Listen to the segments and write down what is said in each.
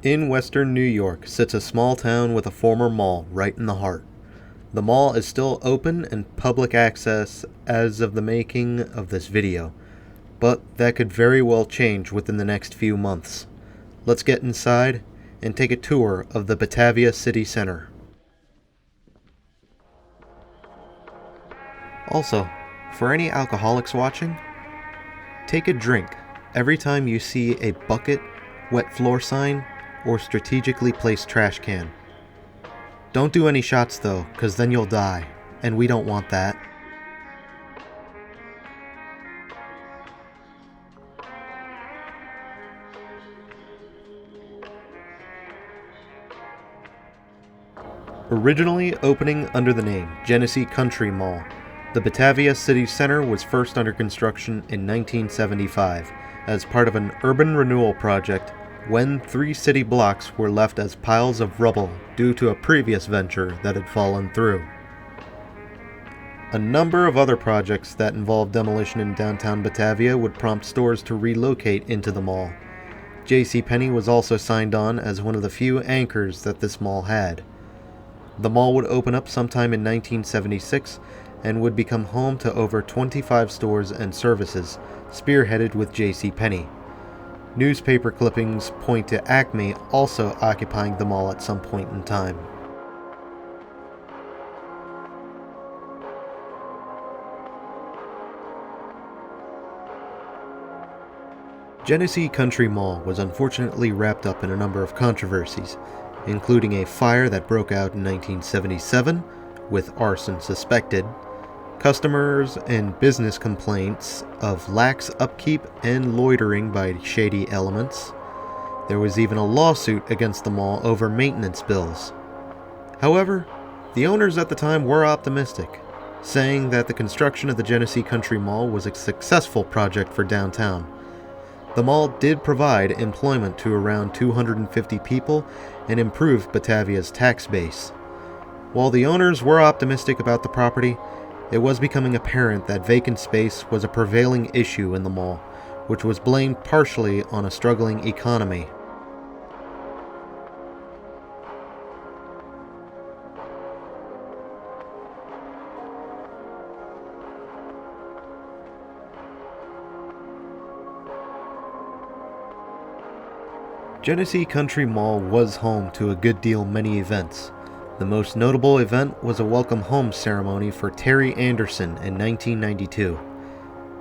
In western New York sits a small town with a former mall right in the heart. The mall is still open and public access as of the making of this video, but that could very well change within the next few months. Let's get inside and take a tour of the Batavia City Center. Also, for any alcoholics watching, take a drink every time you see a bucket, wet floor sign, or strategically placed trash can. Don't do any shots though, cause then you'll die, and we don't want that. Originally opening under the name Genesee Country Mall, the Batavia City Center was first under construction in 1975 as part of an urban renewal project when 3 city blocks were left as piles of rubble due to a previous venture that had fallen through. A number of other projects that involved demolition in downtown Batavia would prompt stores to relocate into the mall. JCPenney was also signed on as one of the few anchors that this mall had. The mall would open up sometime in 1976 and would become home to over 25 stores and services, spearheaded with JCPenney. Newspaper clippings point to Acme also occupying the mall at some point in time. Genesee Country Mall was unfortunately wrapped up in a number of controversies, including a fire that broke out in 1977, with arson suspected, customers and business complaints of lax upkeep and loitering by shady elements. There was even a lawsuit against the mall over maintenance bills. However, the owners at the time were optimistic, saying that the construction of the Genesee Country Mall was a successful project for downtown. The mall did provide employment to around 250 people and improved Batavia's tax base. While the owners were optimistic about the property, it was becoming apparent that vacant space was a prevailing issue in the mall, which was blamed partially on a struggling economy. Genesee Country Mall was home to a good deal many events. The most notable event was a welcome home ceremony for Terry Anderson in 1992.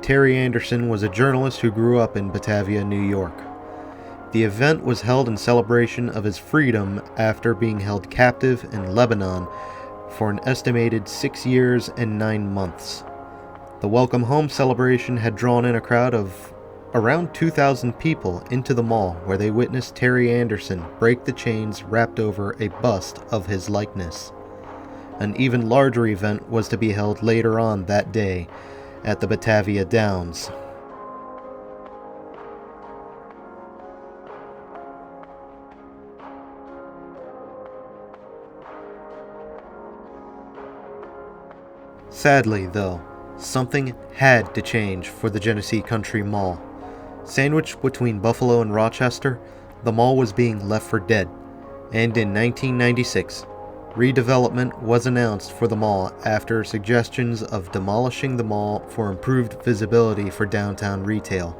Terry Anderson was a journalist who grew up in Batavia, New York. The event was held in celebration of his freedom after being held captive in Lebanon for an estimated 6 years and 9 months. The welcome home celebration had drawn in a crowd of around 2,000 people into the mall where they witnessed Terry Anderson break the chains wrapped over a bust of his likeness. An even larger event was to be held later on that day at the Batavia Downs. Sadly, though, something had to change for the Genesee Country Mall. Sandwiched between Buffalo and Rochester, the mall was being left for dead, and in 1996, redevelopment was announced for the mall after suggestions of demolishing the mall for improved visibility for downtown retail.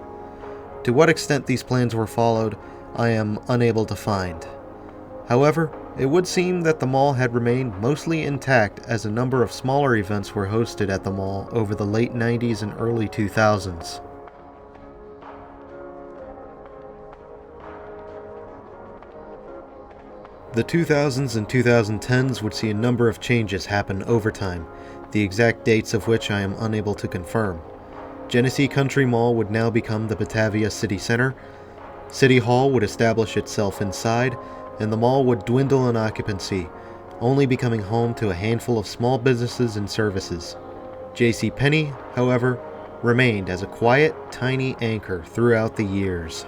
To what extent these plans were followed, I am unable to find. However, it would seem that the mall had remained mostly intact as a number of smaller events were hosted at the mall over the late 90s and early 2000s. The 2000s and 2010s would see a number of changes happen over time, the exact dates of which I am unable to confirm. Genesee Country Mall would now become the Batavia City Center, City Hall would establish itself inside, and the mall would dwindle in occupancy, only becoming home to a handful of small businesses and services. JCPenney, however, remained as a quiet, tiny anchor throughout the years.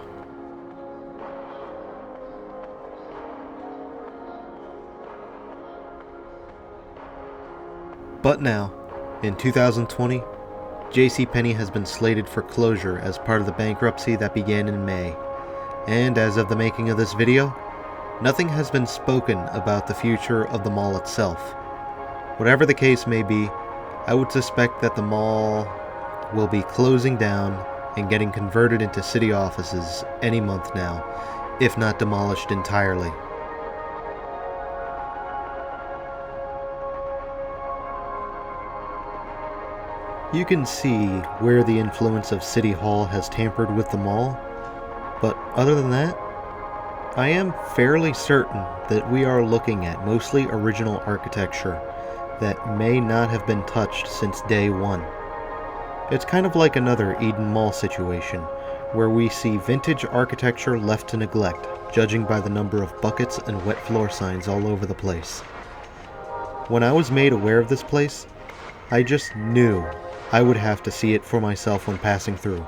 But now, in 2020, JCPenney has been slated for closure as part of the bankruptcy that began in May. And as of the making of this video, nothing has been spoken about the future of the mall itself. Whatever the case may be, I would suspect that the mall will be closing down and getting converted into city offices any month now, if not demolished entirely. You can see where the influence of City Hall has tampered with the mall, but other than that, I am fairly certain that we are looking at mostly original architecture that may not have been touched since day one. It's kind of like another Eden Mall situation, where we see vintage architecture left to neglect, judging by the number of buckets and wet floor signs all over the place. When I was made aware of this place, I just knew I would have to see it for myself when passing through,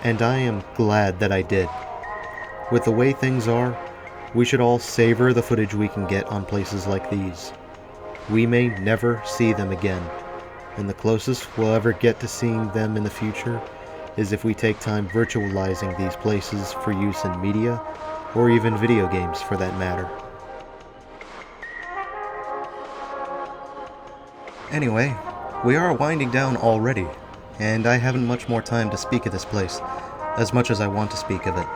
and I am glad that I did. With the way things are, we should all savor the footage we can get on places like these. We may never see them again, and the closest we'll ever get to seeing them in the future is if we take time virtualizing these places for use in media, or even video games for that matter. Anyway, we are winding down already, and I haven't much more time to speak of this place, as much as I want to speak of it.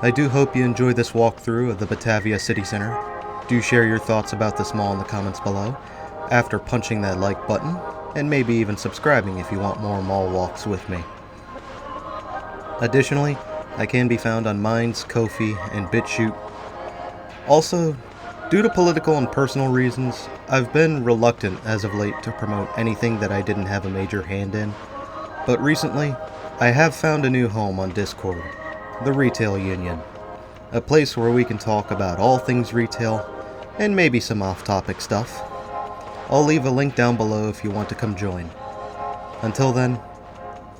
I do hope you enjoyed this walkthrough of the Batavia City Center. Do share your thoughts about this mall in the comments below, after punching that like button, and maybe even subscribing if you want more mall walks with me. Additionally, I can be found on Minds, Ko-fi, and BitChute. Also, due to political and personal reasons, I've been reluctant as of late to promote anything that I didn't have a major hand in, but recently, I have found a new home on Discord, the Retail Union, a place where we can talk about all things retail, and maybe some off-topic stuff. I'll leave a link down below if you want to come join. Until then,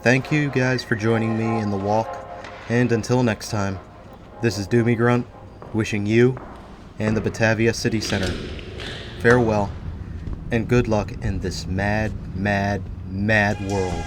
thank you guys for joining me in the walk, and until next time, this is Doomie Grunt, wishing you and the Batavia City Center farewell, and good luck in this mad, mad, mad world.